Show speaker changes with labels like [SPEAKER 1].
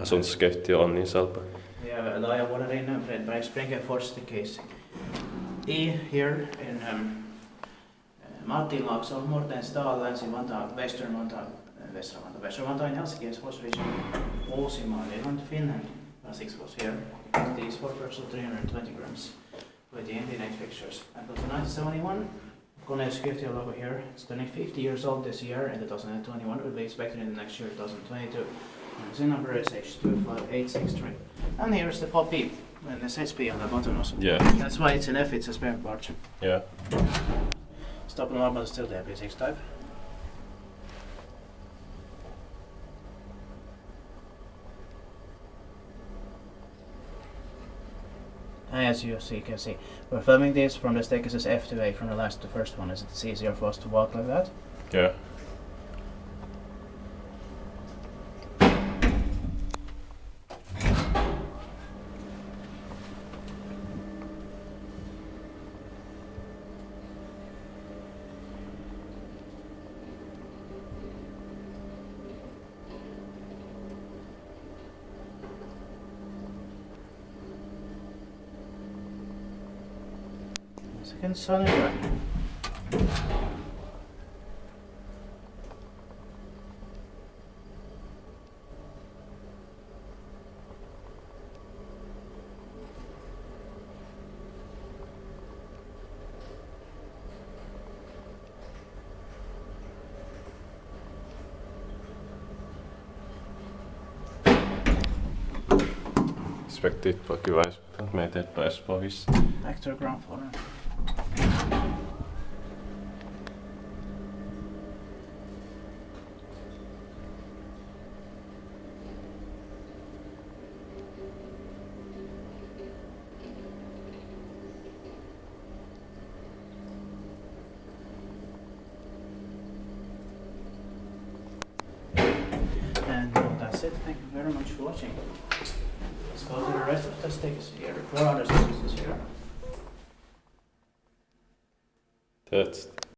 [SPEAKER 1] Asuntoskeittiö on niin salpa.
[SPEAKER 2] Yeah, Laajavuorenrinne, led by Springer Forest case. E here in Martinlaakso, Mortenstad, Länsi-Vantaa, Western Vantaa, Western Vantaa in Helsinki, was region, Uusimaa, Finland. 6 was here. These 4 parcels 320 grams with the MD8 fixtures. And built in 1971. Kone security logo here. It's turning 50 years old this year, and 2021 will be expected in the next year, 2022. And the number is H25863. And here's the 4P, and this HP on the bottom also.
[SPEAKER 1] Yeah.
[SPEAKER 2] That's why it's an F, it's a spare part.
[SPEAKER 1] Yeah.
[SPEAKER 2] Stop and normal is still the AP6 type. As you can see, we're filming this from the staircases F to A, from the last to the first one, as it's easier for us to walk like that.
[SPEAKER 1] Yeah.
[SPEAKER 2] Second sun and right.
[SPEAKER 1] Spektit var hyvä, että meitä et pääs pois.
[SPEAKER 2] Back to the ground floor. And that's it. Thank you very much for watching. Let's go to the rest of the sticks here. 4 other sticks here.
[SPEAKER 1] That's